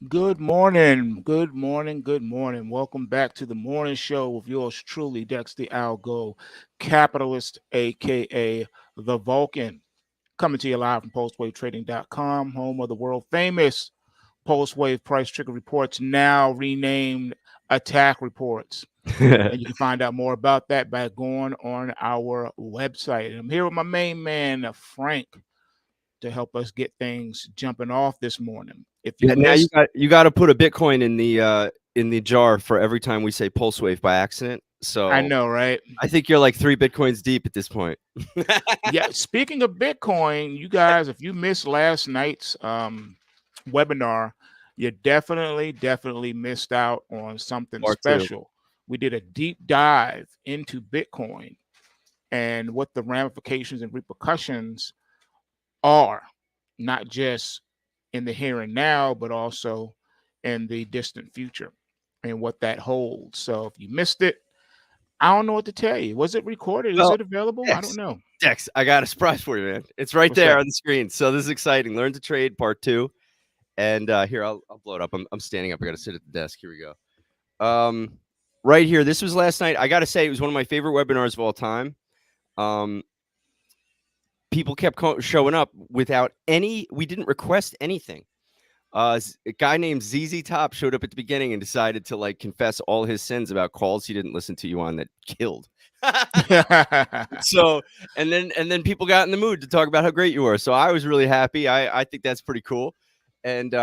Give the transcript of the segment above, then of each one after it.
Good morning, good morning, good morning. Welcome back to the morning show with yours truly, Dex the ALGO Capitalist, aka the Vulcan. Coming to you live from postwavetrading.com, home of the world famous post-wave price trigger reports, now renamed attack reports. And you can find out more about that by going on our website. And I'm here with my main man, Frank, to help us get things jumping off this morning. If you Yeah, now you missed, got you got to put a Bitcoin in the jar for every time we say pulse wave by accident. I So know, right? I think you're like 3 Bitcoins deep at this point. Yeah, speaking of Bitcoin, you guys, if you missed last night's webinar, you definitely missed out on something Part two. special. We did a deep dive into Bitcoin and what the ramifications and repercussions are, not just in the here and now, but also in the distant future and what that holds. So if you missed it, I don't know what to tell you. Was it recorded? Is Well, it available? I don't Dex, know. Dex, I got a surprise for you, man. It's right What's there that? on the screen. So this is exciting. Learn to trade part two. And here I'll blow it up. I'm standing up. I got to sit at the desk. Here we go. Right here. This was last night. I got to say it was one of my favorite webinars of all time. Um, People kept showing up without any. We didn't request anything. A guy named ZZ Top showed up at the beginning and decided to like confess all his sins about calls he didn't listen to you on that killed. So and then people got in the mood to talk about how great you were. So I was really happy. I think that's pretty cool. And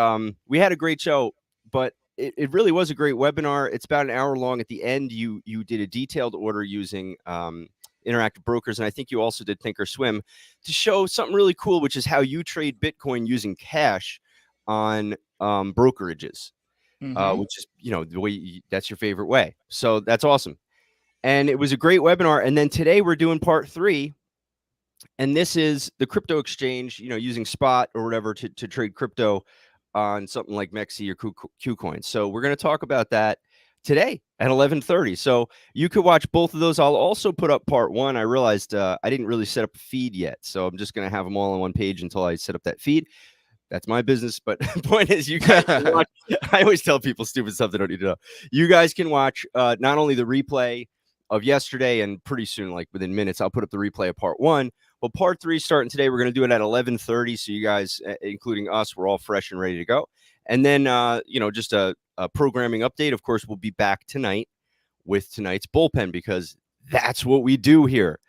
we had a great show, but it really was a great webinar. It's about an hour long. At the end, you did a detailed order using interactive brokers, and I think you also did Thinkorswim to show something really cool, which is how you trade Bitcoin using cash on brokerages, hmm which is the way that's your favorite way. So that's awesome. And it was a great webinar. And then today we're doing part three, and this is the crypto exchange. Using spot or whatever to trade crypto on something like Mexi or KuCoin. So we're going to talk about that today at 11:30. So you could watch both of those. I'll also put up part one. I realized I didn't really set up a feed yet, so I'm just going to have them all on one page until I set up that feed. That's my business. But the point is, you guys can watch. I always tell people stupid stuff they don't need to know. You guys can watch not only the replay of yesterday, and pretty soon, like within minutes, I'll put up the replay of part one. But part three starting today, we're going to do it at 11:30. So you guys, including us, we're all fresh and ready to go. And then, just a programming update. Of course, we'll be back tonight with tonight's bullpen because that's what we do here.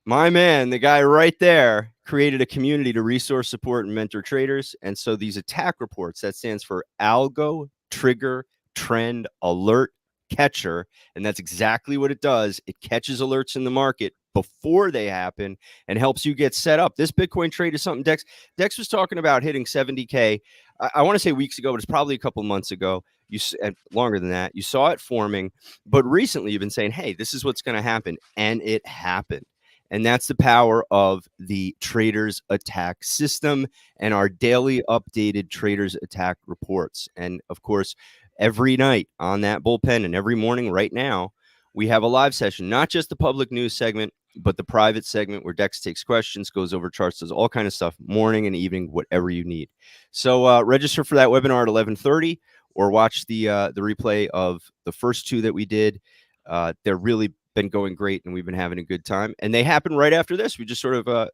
My man, the guy right there, created a community to resource, support, and mentor traders. And so these attack reports, that stands for Algo Trigger Trend Alert Catcher. And that's exactly what it does. It catches alerts in the market before they happen and helps you get set up. This Bitcoin trade is something Dex was talking about hitting 70K. I want to say weeks ago, but it's probably a couple months ago. And longer than that. You saw it forming, but recently you've been saying, hey, this is what's going to happen. And it happened. And that's the power of the Traders Attack system and our daily updated Traders Attack reports. And of course, every night on that bullpen and every morning right now, we have a live session, not just the public news segment, but the private segment where Dex takes questions, goes over charts, does all kind of stuff, morning and evening, whatever you need. So register for that webinar at 11:30 or watch the replay of the first two that we did. They're really been going great and we've been having a good time, and they happen right after this. We just sort of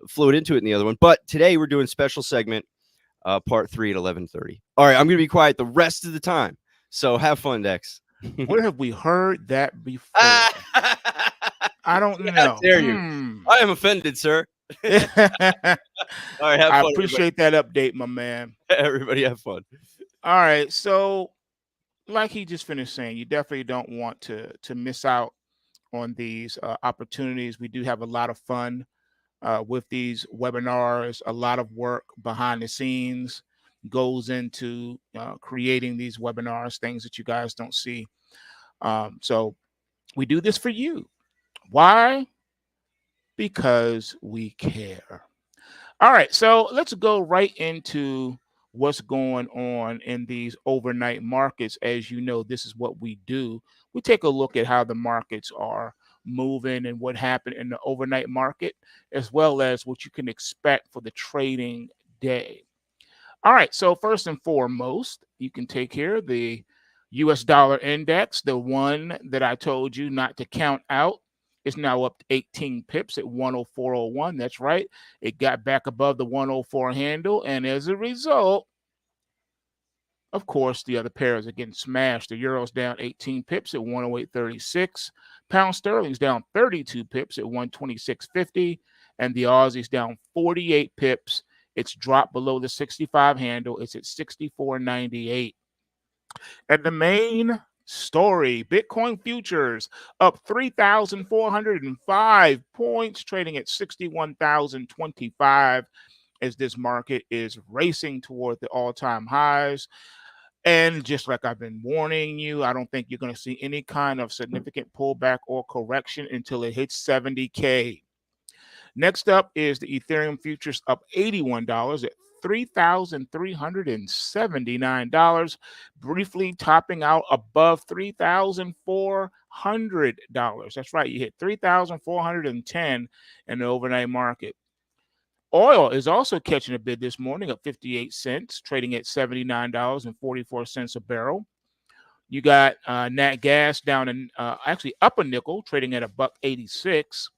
flowed into it in the other one, but today we're doing special segment part three at 11:30. All right, I'm gonna be quiet the rest of the time, so have fun, Dex. Where have we heard that before? I don't How know. dare you? I am offended, sir. I All right, have fun, everybody. appreciate that update, my man. Everybody have fun. All right, so like he just finished saying, you definitely don't want to miss out on these opportunities. We do have a lot of fun with these webinars. A lot of work behind the scenes goes into creating these webinars, things that you guys don't see. So we do this for you. Why? Because we care. All right, so let's go right into what's going on in these overnight markets. As you know, this is what we do. We take a look at how the markets are moving and what happened in the overnight market, as well as what you can expect for the trading day. All right. So first and foremost, you can take here the US dollar index, the one that I told you not to count out. Is now up to 18 pips at 104.01. That's right. It got back above the 104 handle. And as a result, of course, the other pairs are getting smashed. The euro's down 18 pips at 108.36. Pound sterling's down 32 pips at 126.50. And the Aussie's down 48 pips. It's dropped below the 65 handle. It's at 64.98. And the main story, Bitcoin futures up 3,405 points, trading at 61,025 as this market is racing toward the all-time highs. And just like I've been warning you, I don't think you're going to see any kind of significant pullback or correction until it hits 70K. Next up is the Ethereum futures up $81 at $3,379, briefly topping out above $3,400. That's right, you hit 3,410 in the overnight market. Oil is also catching a bid this morning up 58 cents, trading at $79.44 a barrel. You got nat gas down in actually up a nickel, trading at $1.86.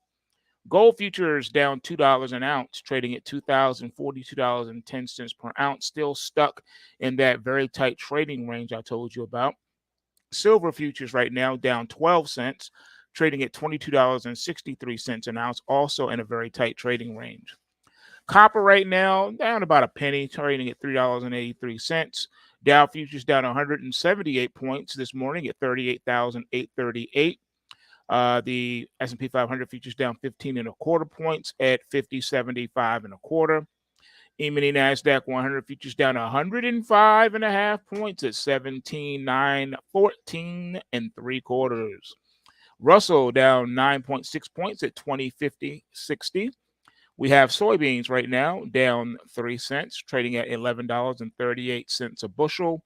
Gold futures down $2 an ounce, trading at $2,042.10 per ounce, still stuck in that very tight trading range I told you about. Silver futures right now down 12 cents, trading at $22.63 an ounce, also in a very tight trading range. Copper right now down about a penny, trading at $3.83. Dow futures down 178 points this morning at 38,838. The S&P 500 futures down 15 and a quarter points at 50.75 and a quarter. E-mini NASDAQ 100 futures down 105 and a half points at 17,914 and three quarters. Russell down 9.6 points at 20.50.60. We have soybeans right now down 3 cents, trading at $11.38 a bushel.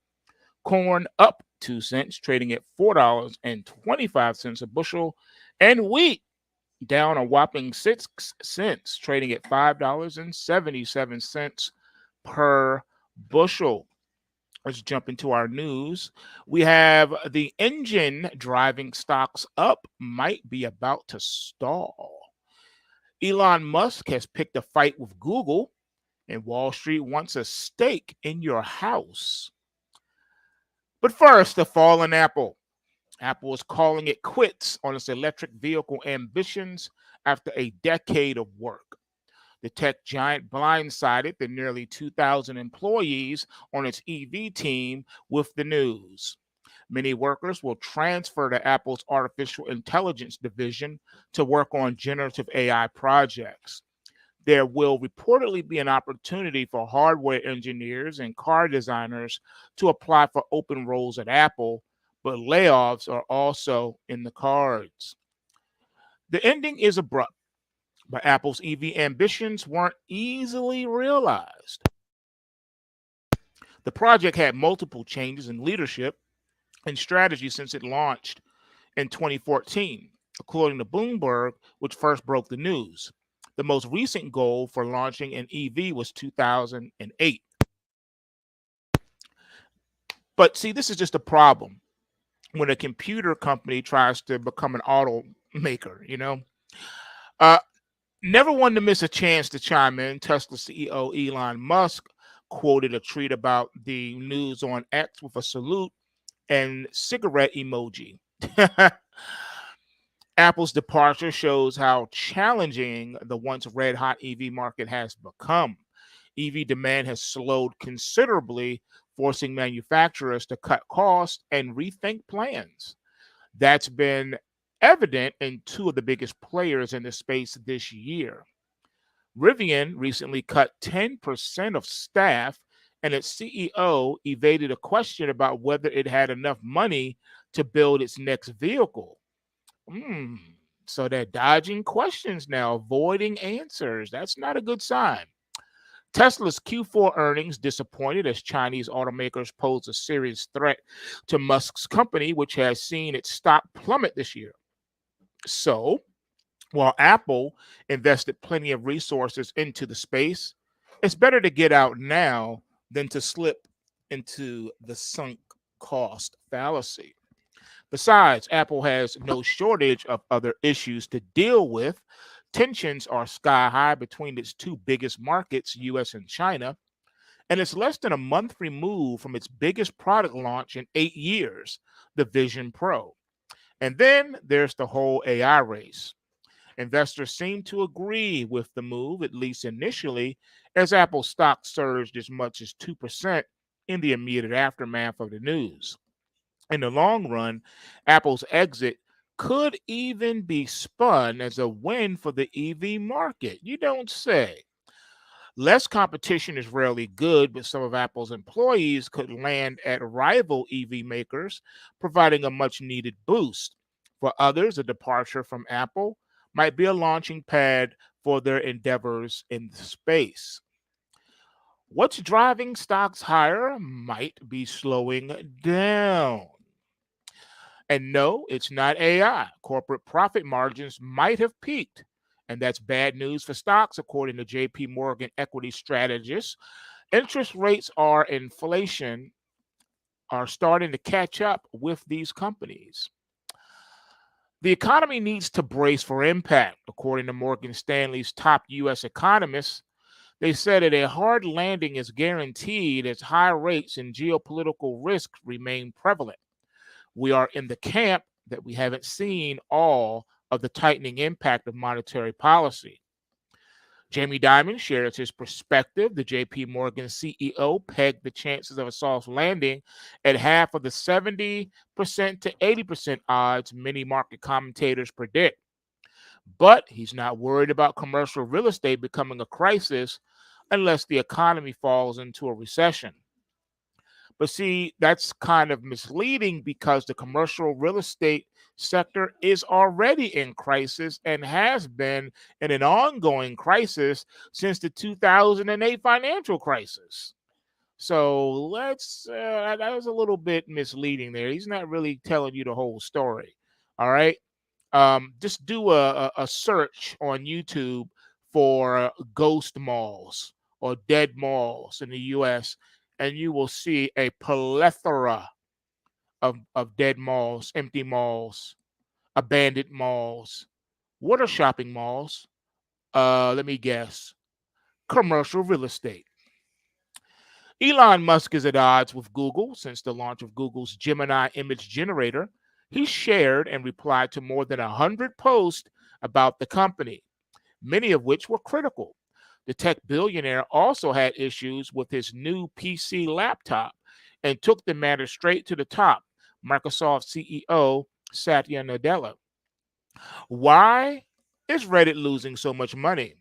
Corn up 2 cents, trading at $4.25 a bushel. And wheat down a whopping 6 cents, trading at $5.77 per bushel. Let's jump into our news. We have the engine driving stocks up might be about to stall. Elon Musk has picked a fight with Google, and Wall Street wants a stake in your house. But first, the fallen Apple. Apple is calling it quits on its electric vehicle ambitions after a decade of work. The tech giant blindsided the nearly 2,000 employees on its EV team with the news. Many workers will transfer to Apple's artificial intelligence division to work on generative AI projects. There will reportedly be an opportunity for hardware engineers and car designers to apply for open roles at Apple, but layoffs are also in the cards. The ending is abrupt, but Apple's EV ambitions weren't easily realized. The project had multiple changes in leadership and strategy since it launched in 2014, according to Bloomberg, which first broke the news. The most recent goal for launching an EV was 2008. But see, this is just a problem when a computer company tries to become an automaker, you know? Never one to miss a chance to chime in. Tesla CEO Elon Musk quoted a tweet about the news on X with a salute and cigarette emoji. Apple's departure shows how challenging the once red-hot EV market has become. EV demand has slowed considerably, forcing manufacturers to cut costs and rethink plans. That's been evident in two of the biggest players in the space this year. Rivian recently cut 10% of staff, and its CEO evaded a question about whether it had enough money to build its next vehicle. So they're dodging questions now, avoiding answers. That's not a good sign. Tesla's Q4 earnings disappointed as Chinese automakers pose a serious threat to Musk's company, which has seen its stock plummet this year. So, while Apple invested plenty of resources into the space, it's better to get out now than to slip into the sunk cost fallacy. Besides, Apple has no shortage of other issues to deal with. Tensions are sky high between its two biggest markets, US and China, and it's less than a month removed from its biggest product launch in 8 years, the Vision Pro. And then there's the whole AI race. Investors seem to agree with the move, at least initially, as Apple stock surged as much as 2% in the immediate aftermath of the news. In the long run, Apple's exit could even be spun as a win for the EV market. You don't say. Less competition is rarely good, but some of Apple's employees could land at rival EV makers, providing a much needed boost. For others, a departure from Apple might be a launching pad for their endeavors in the space. What's driving stocks higher might be slowing down. And no, it's not AI. Corporate profit margins might have peaked. And that's bad news for stocks, according to JP Morgan equity strategists. Interest rates are inflation are starting to catch up with these companies. The economy needs to brace for impact, according to Morgan Stanley's top U.S. economists. They said that a hard landing is guaranteed as high rates and geopolitical risks remain prevalent. We are in the camp that we haven't seen all of the tightening impact of monetary policy. Jamie Dimon shares his perspective. The JP Morgan CEO pegged the chances of a soft landing at half of the 70% to 80% odds many market commentators predict. But he's not worried about commercial real estate becoming a crisis unless the economy falls into a recession. But see, that's kind of misleading because the commercial real estate sector is already in crisis and has been in an ongoing crisis since the 2008 financial crisis. So that was a little bit misleading there. He's not really telling you the whole story. All right. Just do a search on YouTube for ghost malls or dead malls in the US, and you will see a plethora of dead malls, empty malls, abandoned malls. What are shopping malls? Let me guess. Commercial real estate. Elon Musk is at odds with Google since the launch of Google's Gemini image generator. He shared and replied to more than 100 posts about the company, many of which were critical. The tech billionaire also had issues with his new PC laptop and took the matter straight to the top, Microsoft CEO Satya Nadella. Why is Reddit losing so much money?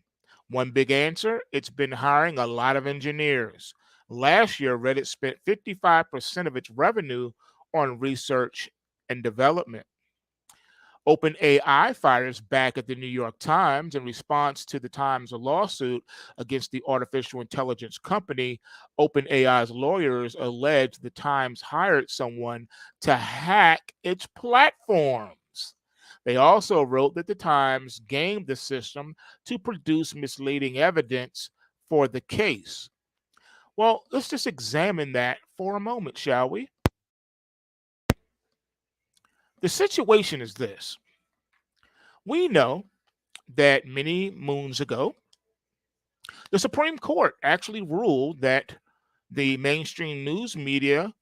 One big answer, it's been hiring a lot of engineers. Last year, Reddit spent 55% of its revenue on research and development. OpenAI fires back at the New York Times in response to the Times' lawsuit against the artificial intelligence company. OpenAI's lawyers allege the Times hired someone to hack its platforms. They also wrote that the Times gamed the system to produce misleading evidence for the case. Well, let's just examine that for a moment, shall we? The situation is this. We know that many moons ago, the Supreme Court actually ruled that the mainstream news media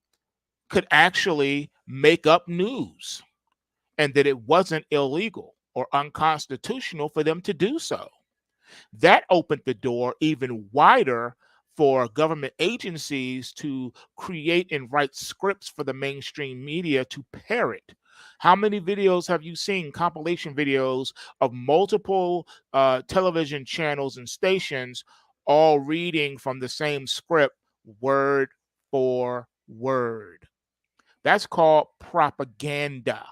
could actually make up news and that it wasn't illegal or unconstitutional for them to do so. That opened the door even wider for government agencies to create and write scripts for the mainstream media to parrot. How many videos have you seen, compilation videos of multiple television channels and stations all reading from the same script, word for word? That's called propaganda.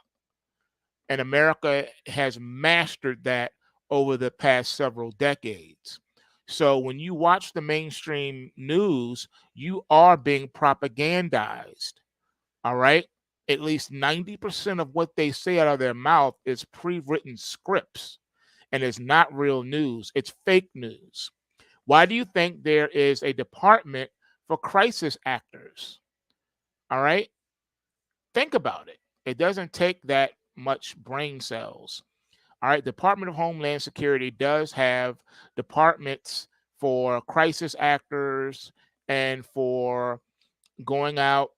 And America has mastered that over the past several decades. So when you watch the mainstream news, you are being propagandized. All right. At least 90% of what they say out of their mouth is pre written scripts, and it's not real news, it's fake news. Why do you think there is a department for crisis actors. All right? Think about it. It doesn't take that much brain cells. All right, Department of Homeland Security does have departments for crisis actors and for going out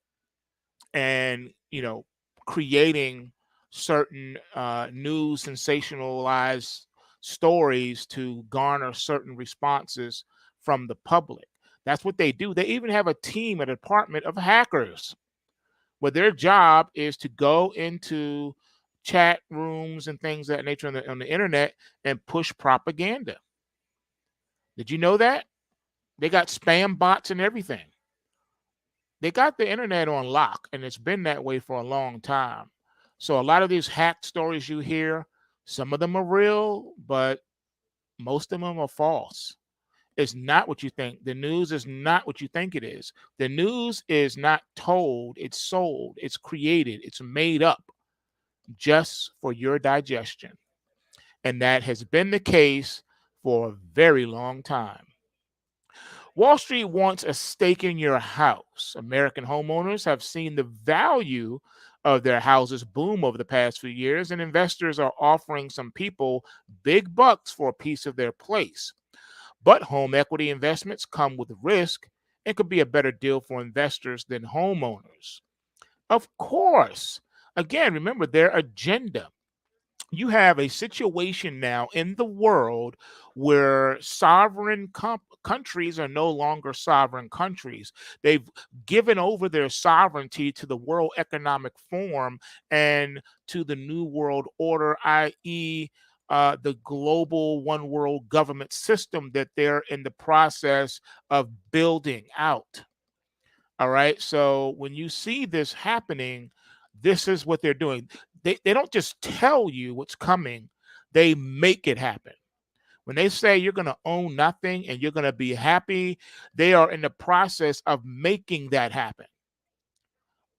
and creating certain news sensationalized stories to garner certain responses from the public. That's what they do. They even have a team, a department of hackers, where their job is to go into chat rooms and things of that nature on the internet and push propaganda. Did you know that? They got spam bots and everything. They got the internet on lock, and it's been that way for a long time. So a lot of these hack stories you hear, some of them are real, but most of them are false. It's not what you think. The news is not what you think it is. The news is not told, it's sold, it's created, it's made up just for your digestion. And that has been the case for a very long time. Wall Street wants a stake in your house. American homeowners have seen the value of their houses boom over the past few years, and investors are offering some people big bucks for a piece of their place. But home equity investments come with risk and could be a better deal for investors than homeowners. Of course, again, remember their agenda. You have a situation now in the world where countries are no longer sovereign countries. They've given over their sovereignty to the World Economic Forum and to the New World Order, i.e., the global one world government system that they're in the process of building out. All right. So when you see this happening, this is what they're doing. They don't just tell you what's coming, they make it happen. When they say you're going to own nothing and you're going to be happy, they are in the process of making that happen.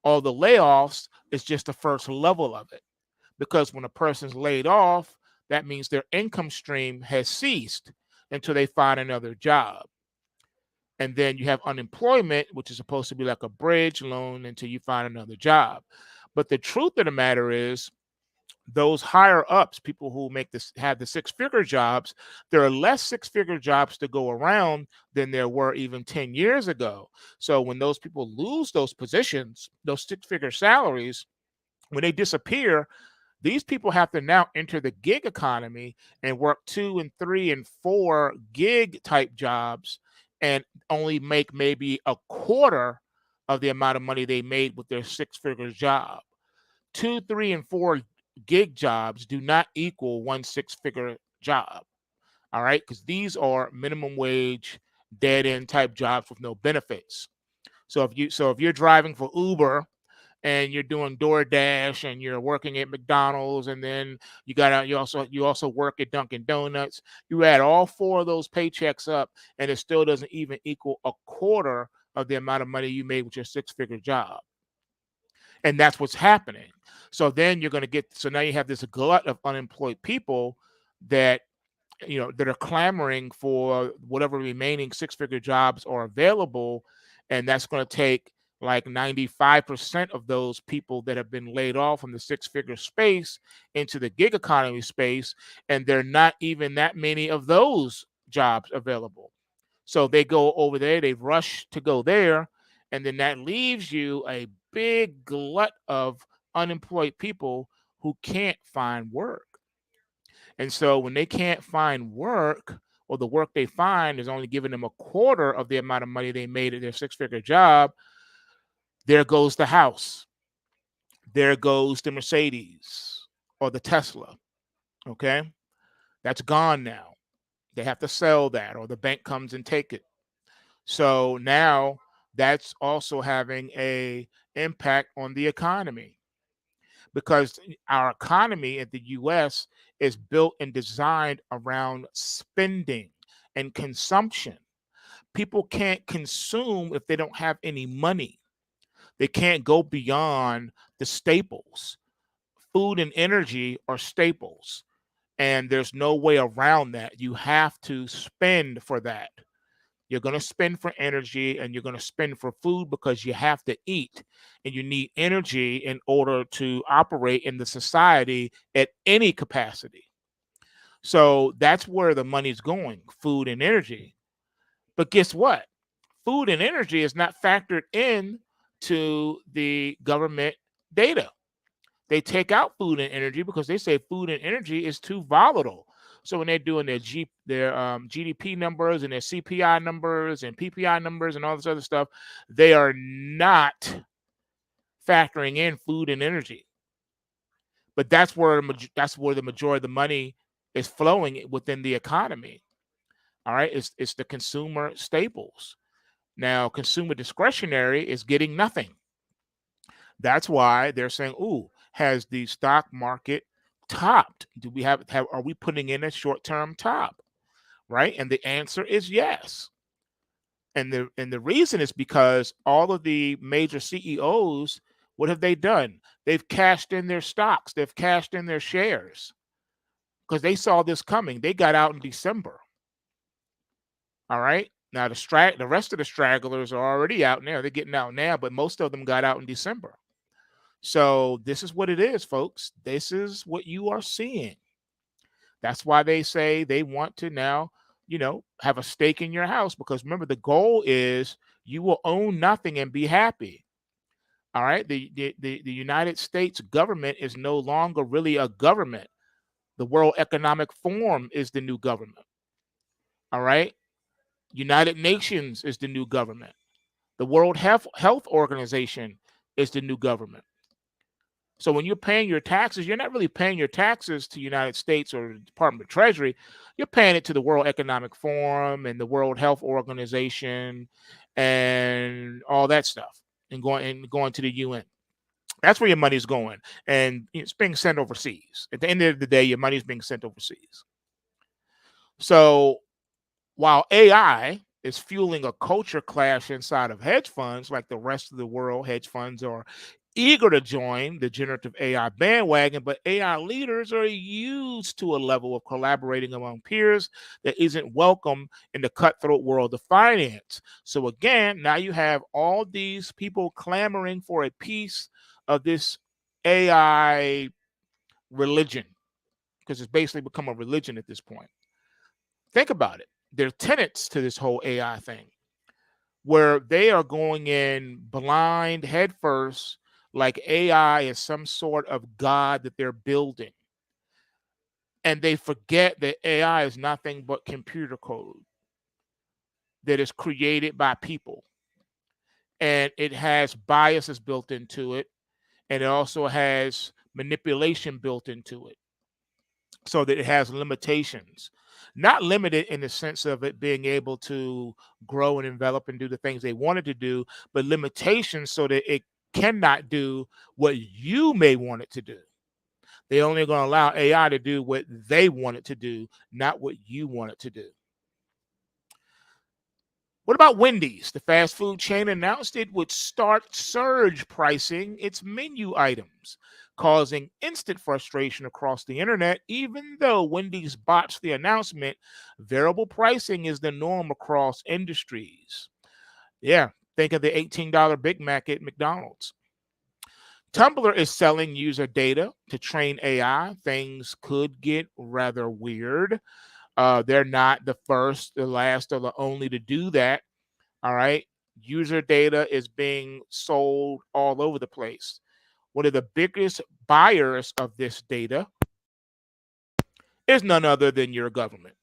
All the layoffs is just the first level of it. Because when a person's laid off, that means their income stream has ceased until they find another job. And then you have unemployment, which is supposed to be like a bridge loan until you find another job. But the truth of the matter is, those higher ups, people who make this have the six-figure jobs, there are less six-figure jobs to go around than there were even 10 years ago. So when those people lose those positions, those six-figure salaries, when they disappear, these people have to now enter the gig economy and work 2 and 3 and 4 gig type jobs and only make maybe a quarter of the amount of money they made with their six-figure job. 2, 3, and 4 gig jobs do not equal one six-figure job. All right, because these are minimum wage, dead end type jobs with no benefits. So if you're driving for Uber and you're doing DoorDash and you're working at McDonald's and then you also work at Dunkin' Donuts, you add all four of those paychecks up and it still doesn't even equal a quarter of the amount of money you made with your six-figure job. And that's what's happening. So then you're going to now you have this glut of unemployed people that that are clamoring for whatever remaining six-figure jobs are available, and that's going to take like 95% of those people that have been laid off from the six-figure space into the gig economy space, and there are not even that many of those jobs available. So they go over there, they rush to go there, and then that leaves you a big glut of unemployed people who can't find work. And so when they can't find work, or the work they find is only giving them a quarter of the amount of money they made at their six-figure job, there goes the house. There goes the Mercedes or the Tesla. Okay. That's gone now. They have to sell that or the bank comes and take it. So now that's also having a impact on the economy, because our economy in the US is built and designed around spending and consumption. People can't consume if they don't have any money. They can't go beyond the staples. Food and energy are staples, and there's no way around that. You have to spend for that. You're going to spend for energy and you're going to spend for food because you have to eat and you need energy in order to operate in the society at any capacity. So that's where the money's going, food and energy. But guess what? Food and energy is not factored in to the government data. They take out food and energy because they say food and energy is too volatile. So when they're doing their GDP numbers and their CPI numbers and PPI numbers and all this other stuff, they are not factoring in food and energy. But that's where the majority of the money is flowing within the economy. All right, it's the consumer staples. Now, consumer discretionary is getting nothing. That's why they're saying, "Ooh, has the stock market topped? Do we have are we putting in a short-term top?" Right? And the answer is yes. And the reason is because all of the major CEOs, what have they done? They've cashed in their stocks, they've cashed in their shares because they saw this coming. They got out in December. All right. Now the rest of the stragglers are already out now. They're getting out now, but most of them got out in December. So this is what it is, folks. This is what you are seeing. That's why they say they want to now, have a stake in your house because remember the goal is you will own nothing and be happy. All right. The United States government is no longer really a government. The World Economic Forum is the new government. All right. United Nations is the new government. The World Health Organization is the new government. So when you're paying your taxes, you're not really paying your taxes to the United States or the Department of Treasury. You're paying it to the World Economic Forum and the World Health Organization and all that stuff, and going to the UN. That's where your money's going, and it's being sent overseas. At the end of the day, your money's being sent overseas. So while AI is fueling a culture clash inside of hedge funds, like the rest of the world, hedge funds are eager to join the generative AI bandwagon, but AI leaders are used to a level of collaborating among peers that isn't welcome in the cutthroat world of finance. So again, now you have all these people clamoring for a piece of this AI religion because it's basically become a religion at this point. Think about it. There are tenets to this whole AI thing where they are going in blind headfirst, like AI is some sort of god that they're building. And they forget that AI is nothing but computer code that is created by people. And it has biases built into it. And it also has manipulation built into it so that it has limitations. Not limited in the sense of it being able to grow and develop and do the things they wanted to do, but limitations so that it cannot do what you may want it to do. They're only going to allow AI to do what they want it to do, not what you want it to do. What about Wendy's? The fast food chain announced it would start surge pricing its menu items, causing instant frustration across the internet. Even though Wendy's botched the announcement, variable pricing is the norm across industries. Yeah, think of the $18 Big Mac at McDonald's. Tumblr is selling user data to train AI. Things could get rather weird. They're not the first, the last, or the only to do that. All right. User data is being sold all over the place. One of the biggest buyers of this data is none other than your government.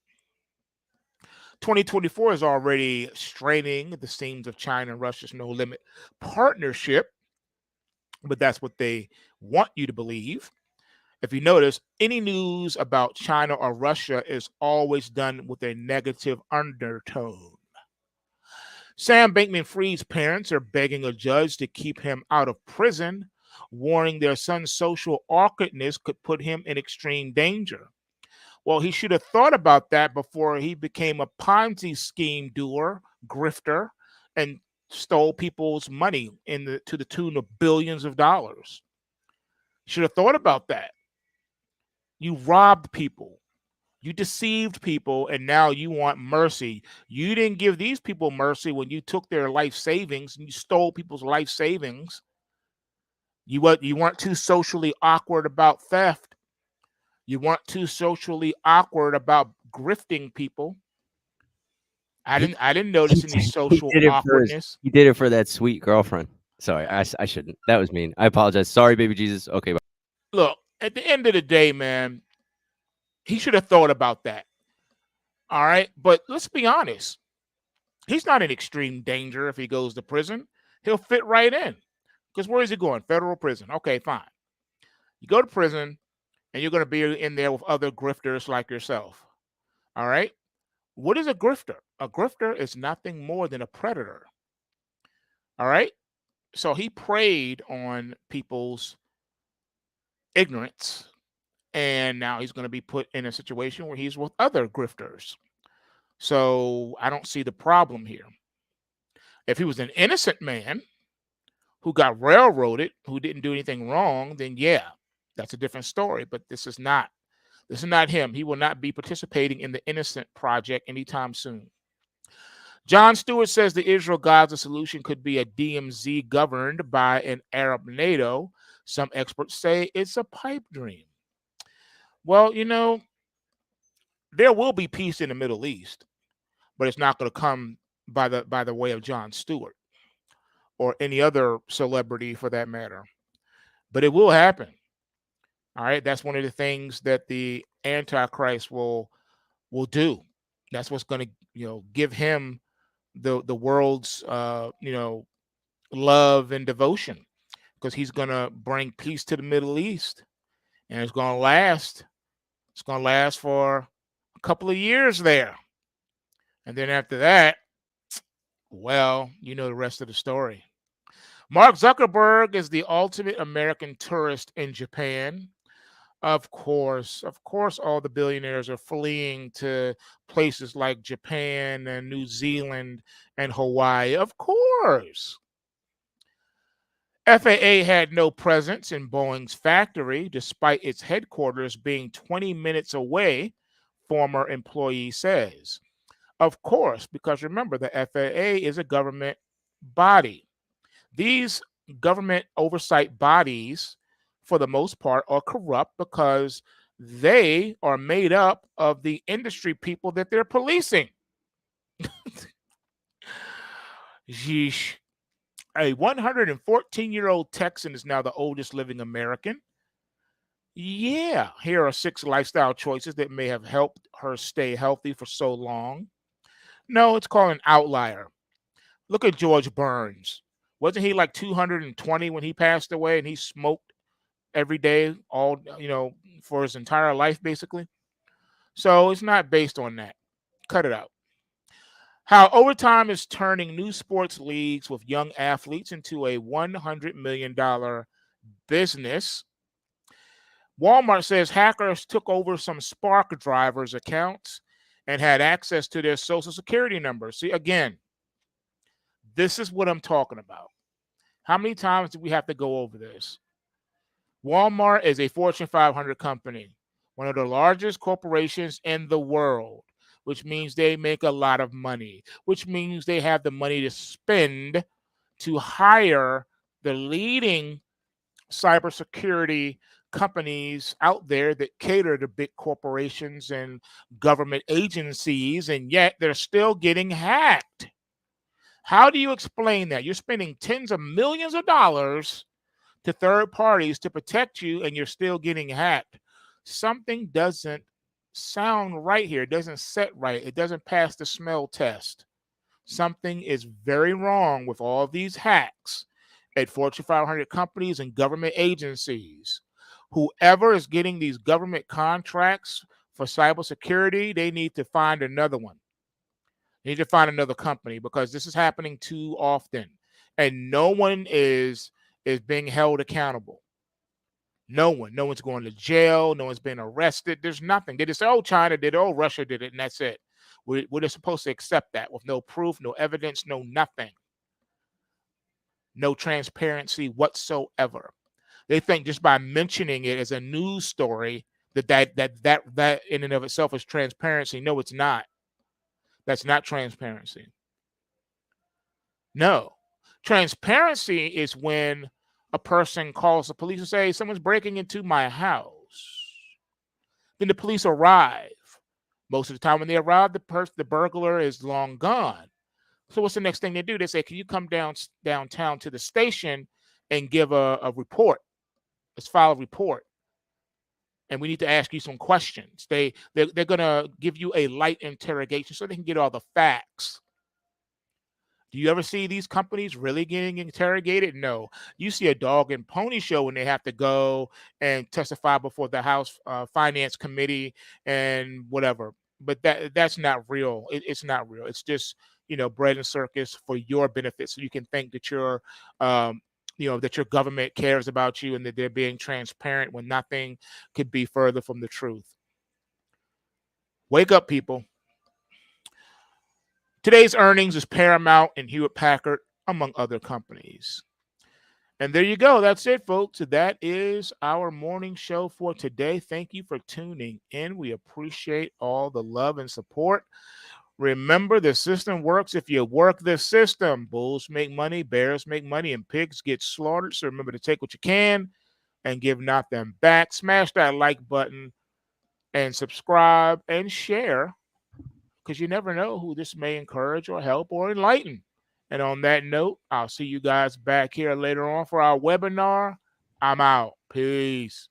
2024 is already straining the seams of China and Russia's no limit partnership, but that's what they want you to believe. If you notice, any news about China or Russia is always done with a negative undertone. Sam Bankman-Fried's parents are begging a judge to keep him out of prison, warning their son's social awkwardness could put him in extreme danger. Well, he should have thought about that before he became a Ponzi scheme doer, grifter, and stole people's money to the tune of billions of dollars. Should have thought about that. You robbed people. You deceived people, and now you want mercy. You didn't give these people mercy when you took their life savings and you stole people's life savings. You weren't too socially awkward about theft. You weren't too socially awkward about grifting people. I He didn't notice any he social did it for awkwardness. he did it for that sweet girlfriend. Sorry, I shouldn't. That was mean. I apologize. Sorry, baby Jesus. Okay, bye. Look, at the end of the day, man, he should have thought about that. All right. But let's be honest. He's not in extreme danger if he goes to prison. He'll fit right in. Because where is he going? Federal prison. Okay, fine. You go to prison and you're going to be in there with other grifters like yourself. All right. What is a grifter? A grifter is nothing more than a predator. All right. So he preyed on people's ignorance. And now he's going to be put in a situation where he's with other grifters. So I don't see the problem here. If he was an innocent man who got railroaded, who didn't do anything wrong, then yeah, that's a different story. But this is not. This is not him. He will not be participating in the Innocent Project anytime soon. John Stewart says the Israel-Gaza solution could be a DMZ governed by an Arab NATO. Some experts say it's a pipe dream. Well, there will be peace in the Middle East, but it's not going to come by the way of John Stewart or any other celebrity for that matter. But it will happen. All right, that's one of the things that the Antichrist will do. That's what's going to give him the world's love and devotion, because he's going to bring peace to the Middle East, and it's going to last. It's going to last for a couple of years there, and then after that, well, you know the rest of the story. Mark Zuckerberg is the ultimate American tourist in Japan. Of course, all the billionaires are fleeing to places like Japan and New Zealand and Hawaii. Of course. FAA had no presence in Boeing's factory, despite its headquarters being 20 minutes away, former employee says. Of course, because remember, the FAA is a government body. These government oversight bodies, for the most part, are corrupt because they are made up of the industry people that they're policing. Yeesh. A 114-year-old Texan is now the oldest living American. Yeah, here are 6 lifestyle choices that may have helped her stay healthy for so long. No, it's called an outlier. Look at George Burns. Wasn't he like 220 when he passed away, and he smoked every day, all for his entire life, basically? So it's not based on that. Cut it out. How overtime is turning new sports leagues with young athletes into a $100 million business. Walmart says hackers took over some Spark drivers' accounts and had access to their social security numbers. See, again, this is what I'm talking about. How many times do we have to go over this? Walmart is a Fortune 500 company, one of the largest corporations in the world, which means they make a lot of money, which means they have the money to spend to hire the leading cybersecurity companies out there that cater to big corporations and government agencies, and yet they're still getting hacked. How do you explain that? You're spending tens of millions of dollars to third parties to protect you, and you're still getting hacked. Something doesn't sound right here. It doesn't set right. It doesn't pass the smell test. Something is very wrong with all of these hacks at Fortune 500 companies and government agencies. Whoever is getting these government contracts for cybersecurity, they need to find another one. They need to find another company, because this is happening too often, and no one is being held accountable. No one's going to jail. No one's been arrested. There's nothing. They just say, oh, China did it. Oh, Russia did it. And that's it. We're supposed to accept that with no proof, no evidence, no nothing. No transparency whatsoever. They think just by mentioning it as a news story That in and of itself is transparency. No, it's not. That's not transparency. No. Transparency is when a person calls the police and say someone's breaking into my house. Then the police arrive. Most of the time when they arrive, the burglar is long gone. So what's the next thing they do? They say, "Can you come downtown to the station and give a report? Let's file a report, and we need to ask you some questions." They're gonna give you a light interrogation so they can get all the facts. Do you ever see these companies really getting interrogated? No. You see a dog and pony show when they have to go and testify before the House Finance Committee and whatever. But that's not real. It's not real. It's just bread and circus for your benefit, so you can think that um, that your government cares about you and that they're being transparent when nothing could be further from the truth. Wake up, people. Today's earnings is Paramount and Hewlett Packard, among other companies. And there you go. That's it, folks. That is our morning show for today. Thank you for tuning in. We appreciate all the love and support. Remember, the system works if you work the system. Bulls make money, bears make money, and pigs get slaughtered. So remember to take what you can and give not them back. Smash that like button and subscribe and share, because you never know who this may encourage or help or enlighten. And on that note, I'll see you guys back here later on for our webinar. I'm out. Peace.